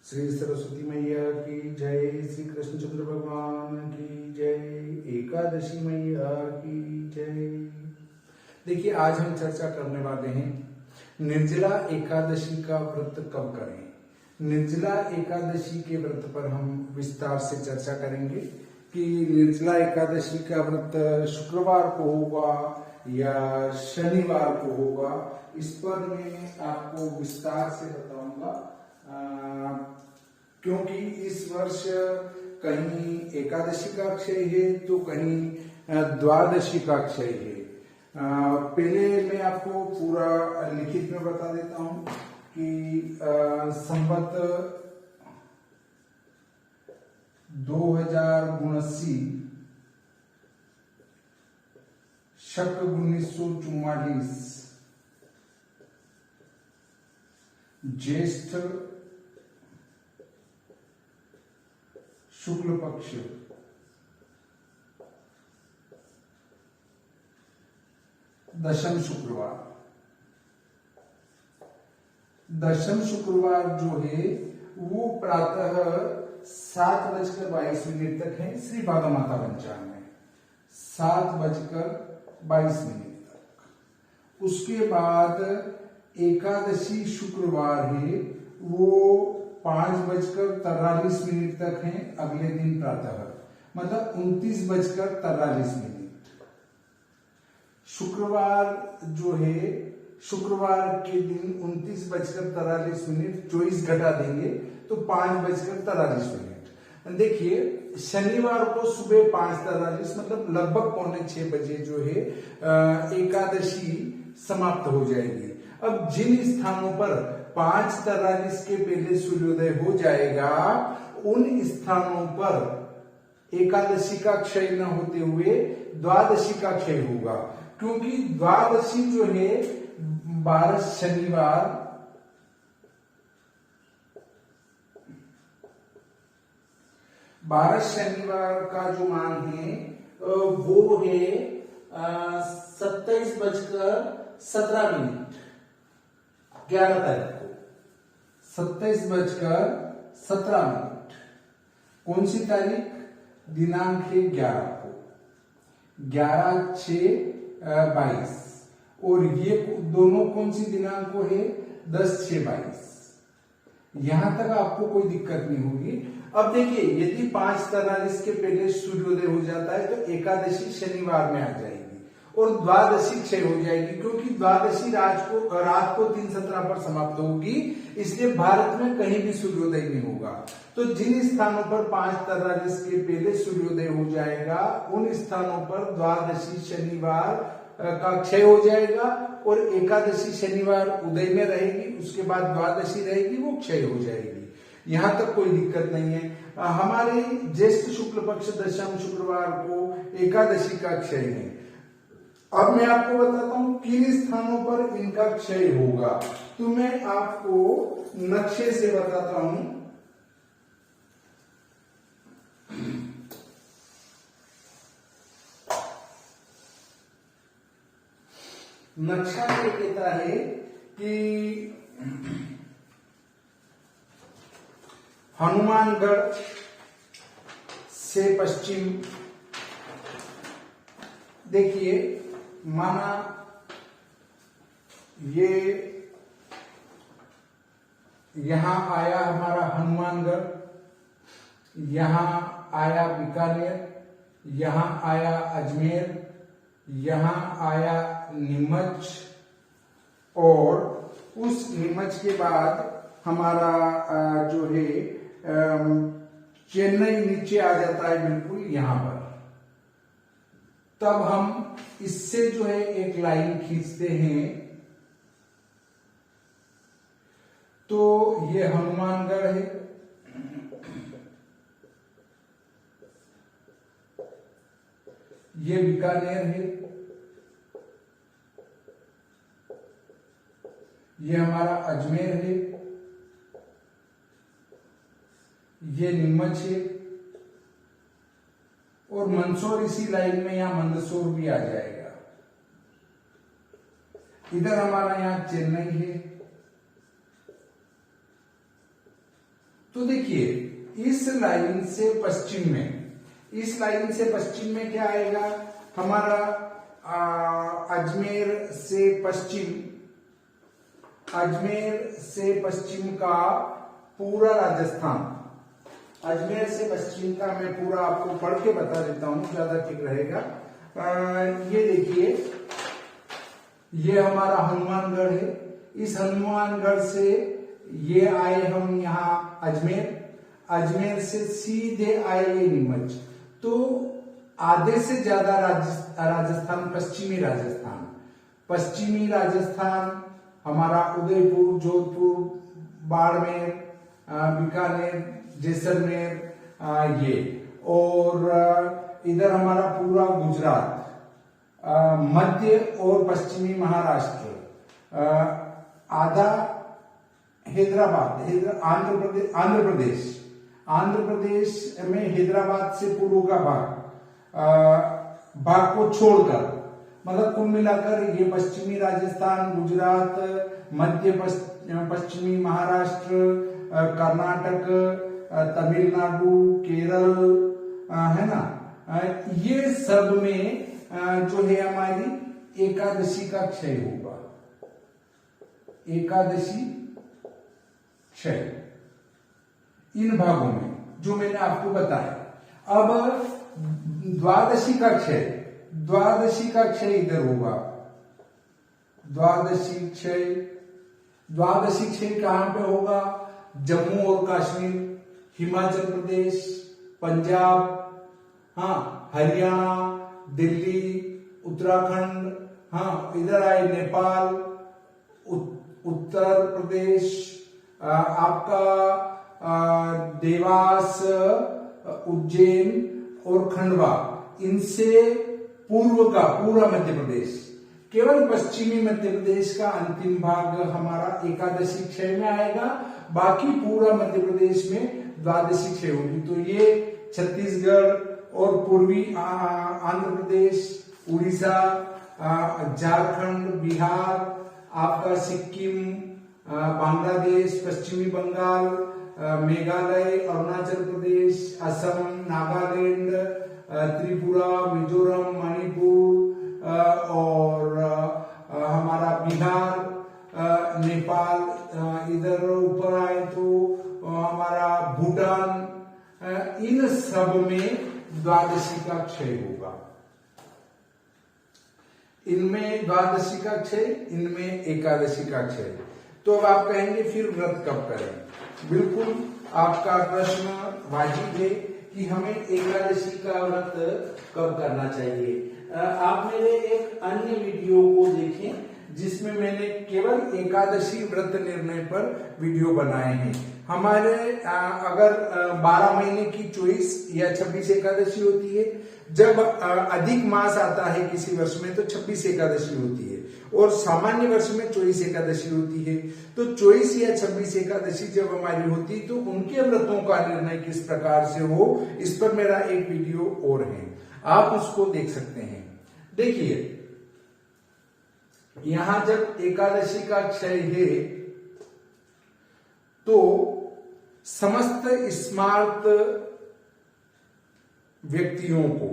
श्री सरस्वती मैया की जय, श्री कृष्णचंद्र भगवान की जय, एकादशी मैया की जय। देखिए, आज हम चर्चा करने वाले हैं निर्जला एकादशी का व्रत कब करें। निर्जला एकादशी के व्रत पर हम विस्तार से चर्चा करेंगे कि निर्जला एकादशी का व्रत शुक्रवार को होगा या शनिवार को होगा। इस पर मैं आपको विस्तार से बताऊंगा, क्योंकि इस वर्ष कहीं एकादशी का अक्षय है तो कहीं द्वादशी का अक्षय है। पहले मैं आपको पूरा लिखित में बता देता हूं कि संवत 2079 शक 1944 ज्येष्ठ शुक्ल पक्ष दशम शुक्रवार। दशम शुक्रवार जो है वो प्रातः 7:22 तक है श्री भागा माता पंचांग में, 7:22 तक। उसके बाद एकादशी शुक्रवार है वो 5:43 तक है अगले दिन प्रातः, मतलब 29:43। शुक्रवार जो है, शुक्रवार के दिन 29:43, 24 घटा देंगे तो 5:43। देखिए, शनिवार को सुबह 5:43 मतलब लगभग 5:45 बजे जो है एकादशी समाप्त हो जाएगी। अब जिन स्थानों पर 5:43 के पहले सूर्योदय हो जाएगा उन स्थानों पर एकादशी का क्षय न होते हुए द्वादशी का क्षय होगा, क्योंकि द्वादशी जो है 12 शनिवार, का जो मान है वो है 27:17 11 तारीख को, 27:17। कौन सी तारीख? दिनांक है 11 को, 11/6/22। और ये दोनों कौन सी दिनांक को है? 10/6/22। यहां तक आपको कोई दिक्कत नहीं होगी। अब देखिए, यदि 5:43 के पहले सूर्योदय हो जाता है तो एकादशी शनिवार में आ जाएगी और द्वादशी क्षय हो जाएगी, क्योंकि द्वादशी रात को 3:17 पर समाप्त होगी, इसलिए भारत में कहीं भी सूर्योदय नहीं होगा। तो जिन स्थानों पर 5:43 के पहले सूर्योदय हो जाएगा उन स्थानों पर द्वादशी शनिवार का क्षय हो जाएगा और एकादशी शनिवार उदय में रहेगी, उसके बाद द्वादशी रहेगी, वो क्षय हो जाएगी। यहां तक कोई दिक्कत नहीं है। हमारे ज्येष्ठ शुक्ल पक्ष दशम शुक्रवार को एकादशी का क्षय है। अब मैं आपको बताता हूं किन स्थानों पर इनका क्षय होगा, तो मैं आपको नक्शे से बताता हूं। नक्शा ये कहता है कि हनुमानगढ़ से पश्चिम, देखिए माना ये यहां आया हमारा हनुमानगढ़, यहां आया बीकानेर, यहां आया अजमेर, यहां आया नीमच, और उस नीमच के बाद हमारा जो है चेन्नई नीचे आ जाता है बिल्कुल यहां पर। तब हम इससे जो है एक लाइन खींचते हैं, तो ये हनुमानगढ़ है, ये बीकानेर है, ये हमारा अजमेर है, ये नीमच है, और मंदसौर इसी लाइन में, यहां मंदसौर भी आ जाएगा। इधर हमारा यहां चेन्नई है, तो देखिए इस लाइन से पश्चिम में, इस लाइन से पश्चिम में क्या आएगा हमारा अजमेर से पश्चिम, अजमेर से पश्चिम का पूरा राजस्थान, अजमेर से पश्चिम का मैं पूरा आपको पढ़ के बता देता हूं, ज्यादा ठीक रहेगा। ये देखिए ये हमारा हनुमानगढ़ है, इस हनुमानगढ़ से ये आए हम यहाँ अजमेर, अजमेर से सीधे आए ये नीमच। तो आधे से ज्यादा राजस्थान पश्चिमी राजस्थान, पश्चिमी राजस्थान हमारा उदयपुर, जोधपुर, बाड़मेर, बीकानेर, जैसलमेर ये, और इधर हमारा पूरा गुजरात, मध्य और पश्चिमी महाराष्ट्र, आधा हैदराबाद, आंध्र प्रदेश में हैदराबाद से पूर्व का भाग को छोड़कर, मतलब कुल मिलाकर ये पश्चिमी राजस्थान, गुजरात, मध्य पश्चिमी महाराष्ट्र, कर्नाटक, तमिलनाडु, केरल, है ना, ये सब में जो है हमारी एकादशी का क्षय होगा, एकादशी क्षय इन भागों में जो मैंने आपको बताया। अब द्वादशी का क्षय, द्वादशी का क्षय इधर होगा, द्वादशी क्षय, द्वादशी क्षय कहां पे होगा? जम्मू और कश्मीर, हिमाचल प्रदेश, पंजाब, हाँ हरियाणा, दिल्ली, उत्तराखंड, हाँ इधर आए नेपाल, उत्तर प्रदेश, आपका देवास, उज्जैन और खंडवा, इनसे पूर्व का पूरा मध्य प्रदेश, केवल पश्चिमी मध्य प्रदेश का अंतिम भाग हमारा एकादशी क्षय में आएगा, बाकी पूरा मध्य प्रदेश में द्वादशी क्षय होगी। तो ये छत्तीसगढ़ और पूर्वी आंध्र प्रदेश, उड़ीसा, झारखंड, बिहार, आपका सिक्किम, बांग्लादेश, पश्चिमी बंगाल, मेघालय, अरुणाचल प्रदेश, असम, नागालैंड, त्रिपुरा, मिजोरम, मणिपुर और हमारा बिहार, नेपाल, इधर ऊपर आए तो हमारा भूटान, इन सब में द्वादशी का क्षय होगा। इनमें द्वादशी का क्षय, इनमें एकादशी का क्षय। तो अब आप कहेंगे फिर व्रत कब करें? बिल्कुल आपका प्रश्न वाजिब है कि हमें एकादशी का व्रत कब करना चाहिए। आप मेरे एक अन्य वीडियो को देखें जिसमें मैंने केवल एकादशी व्रत निर्णय पर वीडियो बनाए हैं। हमारे अगर 12 महीने की 24 या 26 एकादशी होती है, जब अधिक मास आता है किसी वर्ष में तो 26 एकादशी होती है, और सामान्य वर्ष में 24 एकादशी होती है। तो 24 या 26 एकादशी जब हमारी होती तो उनके व्रतों का निर्णय किस प्रकार से हो, इस पर मेरा एक वीडियो और है, आप उसको देख सकते हैं। देखिए यहां जब एकादशी का क्षय है तो समस्त स्मार्त व्यक्तियों को,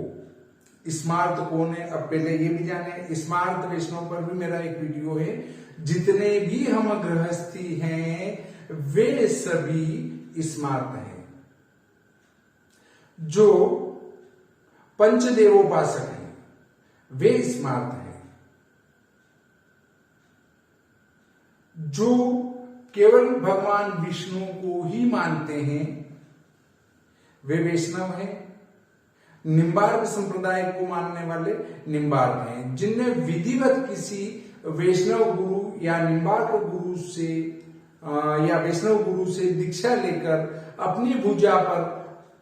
स्मार्त कौन है अब पहले ये भी जाने, स्मार्त वैष्णव पर भी मेरा एक वीडियो है। जितने भी हम गृहस्थी हैं वे सभी स्मार्त हैं, जो पंचदेवोपासक हैं वे स्मार्त हैं, जो केवल भगवान विष्णु को ही मानते हैं वे वैष्णव हैं, निम्बार्क संप्रदाय को मानने वाले निम्बार्क हैं। जिनने विधिवत किसी वैष्णव गुरु या निम्बार्क गुरु से या वैष्णव गुरु से दीक्षा लेकर अपनी भुजा पर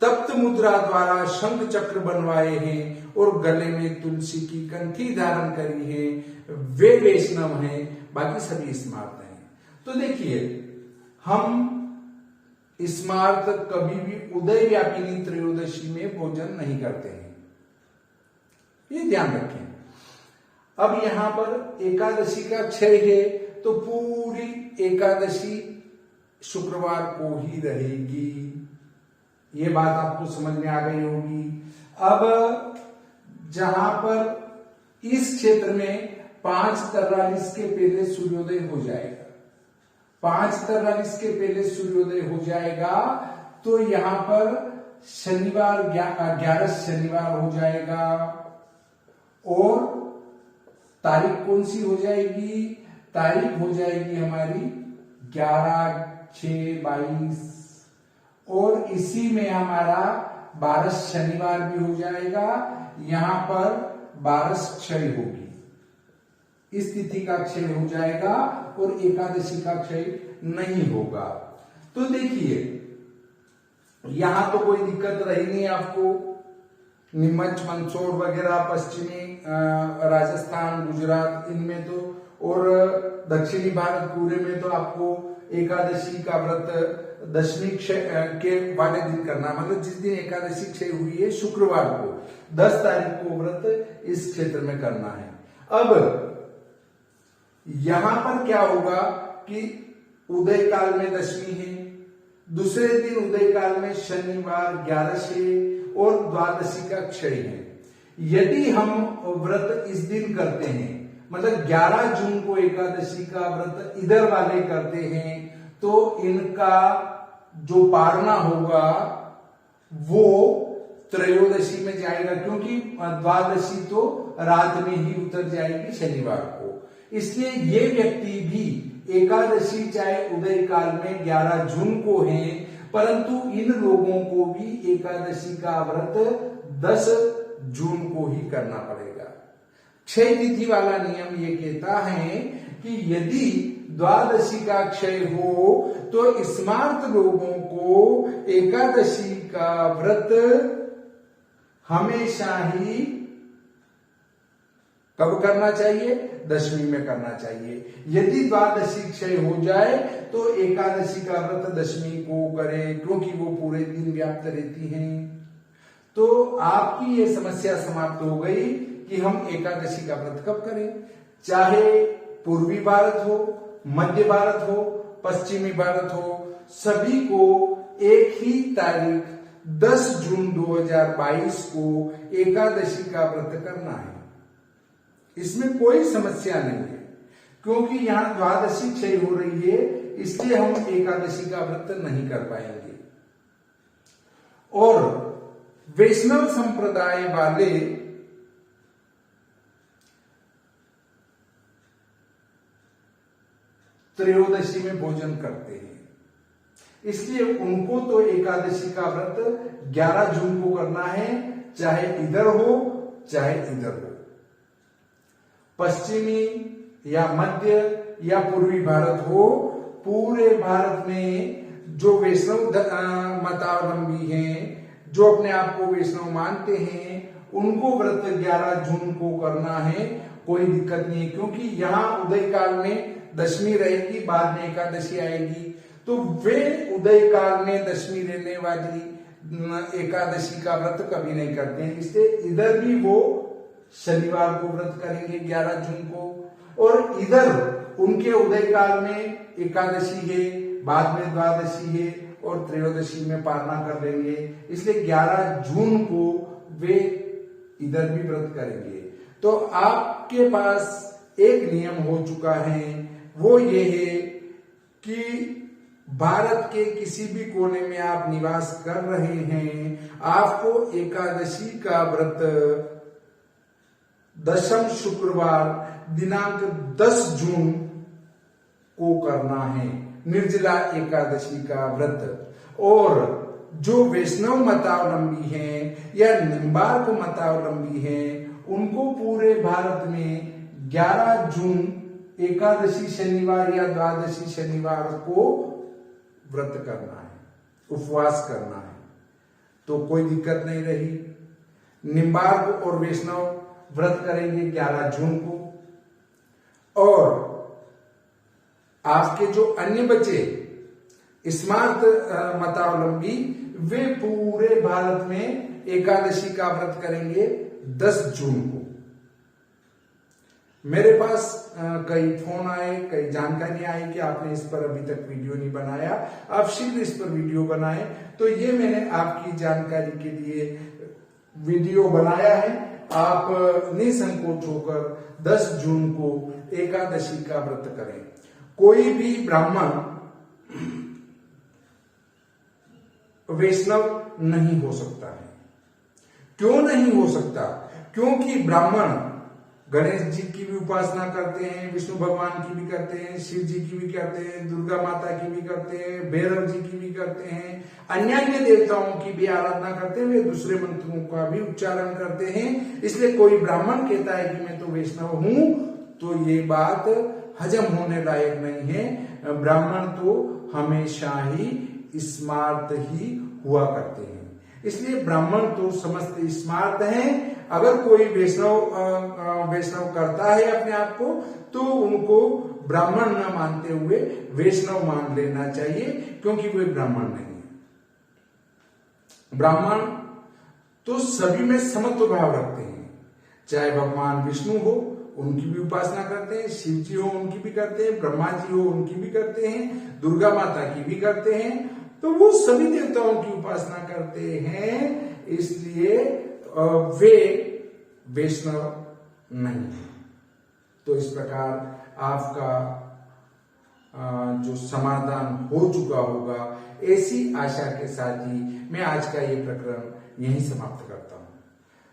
तप्त मुद्रा द्वारा शंख चक्र बनवाए हैं और गले में तुलसी की कंठी धारण करी है, वे वैष्णव हैं, बाकी सभी स्मार्त हैं। तो देखिए हम स्मार्त कभी भी उदय व्यापिनी त्रयोदशी में भोजन नहीं करते हैं, ये ध्यान रखें। अब यहां पर एकादशी का क्षय है तो पूरी एकादशी शुक्रवार को ही रहेगी। ये बात आपको समझ में आ गई होगी। अब जहां पर इस क्षेत्र में 5:43 के पहले सूर्योदय हो जाएगा, 5:43 के पहले सूर्योदय हो जाएगा, तो यहां पर शनिवार 11 शनिवार हो जाएगा। और तारीख कौन सी हो जाएगी? तारीख हो जाएगी हमारी 11/6/22। और इसी में हमारा 12 शनिवार भी हो जाएगा। यहां पर 12 क्षय होगी, इस तिथि का क्षय हो जाएगा और एकादशी का क्षय नहीं होगा। तो देखिए यहां तो कोई दिक्कत रही नहीं आपको। नीमच, मंदसौर वगैरह, पश्चिमी राजस्थान, गुजरात, इनमें तो और दक्षिणी भारत पूरे में तो आपको एकादशी का व्रत दशमी क्षय के वाले दिन करना, मतलब जिस दिन एकादशी क्षय हुई है शुक्रवार को 10 तारीख को व्रत इस क्षेत्र में करना है। अब यहां पर क्या होगा कि उदय काल में दशमी है, दूसरे दिन उदय काल में शनिवार 11 है और द्वादशी का क्षय है। यदि हम व्रत इस दिन करते हैं, मतलब 11 जून को एकादशी का व्रत इधर वाले करते हैं, तो इनका जो पारना होगा वो त्रयोदशी में जाएगा, क्योंकि द्वादशी तो रात में ही उतर जाएगी शनिवार को। इसलिए ये व्यक्ति भी एकादशी चाहे उदय काल में 11 जून को है, परंतु इन लोगों को भी एकादशी का व्रत 10 जून को ही करना पड़ेगा। क्षय तिथि वाला नियम ये कहता है कि यदि द्वादशी का क्षय हो तो स्मार्त लोगों को एकादशी का व्रत हमेशा ही कब करना चाहिए? दशमी में करना चाहिए। यदि द्वादशी क्षय हो जाए तो एकादशी का व्रत दशमी को करें, क्योंकि वो पूरे दिन व्याप्त रहती हैं। तो आपकी ये समस्या समाप्त हो गई कि हम एकादशी का व्रत कब करें। चाहे पूर्वी भारत हो, मध्य भारत हो, पश्चिमी भारत हो, सभी को एक ही तारीख 10 जून 2022 को एकादशी का व्रत करना है। इसमें कोई समस्या नहीं है, क्योंकि यहां द्वादशी क्षय हो रही है, इसलिए हम एकादशी का व्रत नहीं कर पाएंगे। और वैष्णव संप्रदाय वाले त्रयोदशी में भोजन करते हैं, इसलिए उनको तो एकादशी का व्रत 11 जून को करना है, चाहे इधर हो चाहे इधर हो। पश्चिमी या मध्य या पूर्वी भारत हो, पूरे भारत में जो वैष्णव मतावलंबी हैं, जो अपने आप को वैष्णव मानते हैं, उनको व्रत 11 जून को करना है, कोई दिक्कत नहीं है। क्योंकि यहाँ उदय काल में दशमी रहेगी, बाद में एकादशी आएगी, तो वे उदय काल में दशमी रहने वाली एकादशी का व्रत कभी नहीं करते हैं। इसलिए इधर भी वो शनिवार को व्रत करेंगे 11 जून को, और इधर उनके उदय काल में एकादशी है, बाद में द्वादशी है और त्रयोदशी में पारना कर लेंगे। इसलिए 11 जून को वे इधर भी व्रत करेंगे। तो आपके पास एक नियम हो चुका है, वो ये है कि भारत के किसी भी कोने में आप निवास कर रहे हैं, आपको एकादशी का व्रत दशम शुक्रवार दिनांक 10 जून को करना है, निर्जला एकादशी का व्रत। और जो वैष्णव मतावलंबी हैं या निम्बार्क मतावलंबी हैं, उनको पूरे भारत में 11 जून एकादशी शनिवार या द्वादशी शनिवार को व्रत करना है, उपवास करना है। तो कोई दिक्कत नहीं रही। निम्बार्क और वैष्णव व्रत करेंगे 11 जून को, और आपके जो अन्य बचे स्मार्त मतावलंबी, वे पूरे भारत में एकादशी का व्रत करेंगे 10 जून को। मेरे पास कई फोन आए, कई जानकारी आई कि आपने इस पर अभी तक वीडियो नहीं बनाया, आप शीघ्र इस पर वीडियो बनाएं। तो ये मैंने आपकी जानकारी के लिए वीडियो बनाया है। आप निसंकोच होकर 10 जून को एकादशी का व्रत करें। कोई भी ब्राह्मण वैष्णव नहीं हो सकता है। क्यों नहीं हो सकता? क्योंकि ब्राह्मण गणेश जी की भी उपासना करते हैं, विष्णु भगवान की भी करते हैं, शिव जी की भी करते हैं, दुर्गा माता की भी करते हैं, भैरव जी की भी करते हैं, अन्य देवताओं की भी आराधना करते हैं, वे दूसरे मंत्रों का भी उच्चारण करते हैं। इसलिए कोई ब्राह्मण कहता है कि मैं तो वैष्णव हूं, तो ये बात हजम होने लायक नहीं है। ब्राह्मण तो हमेशा ही स्मार्त ही हुआ करते हैं। इसलिए ब्राह्मण तो समस्त स्मार्त हैं। अगर कोई वैष्णव करता है अपने आप को, तो उनको ब्राह्मण न मानते हुए वैष्णव मान लेना चाहिए, क्योंकि वे ब्राह्मण नहीं है। ब्राह्मण तो सभी में समत्व भाव रखते हैं। चाहे भगवान विष्णु हो, उनकी भी उपासना करते हैं, शिव जी हो उनकी भी करते हैं, ब्रह्मा जी हो उनकी भी करते हैं, दुर्गा माता की भी करते हैं। तो वो सभी देवताओं की उपासना करते हैं, इसलिए वे वैष्णव नहीं है। तो इस प्रकार आपका जो समाधान हो चुका होगा, ऐसी आशा के साथ ही मैं आज का ये प्रकरण यहीं समाप्त करता हूं।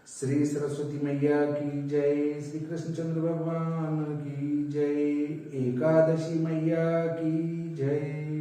श्री सरस्वती मैया की जय, श्री कृष्णचंद्र भगवान की जय, एकादशी मैया की जय।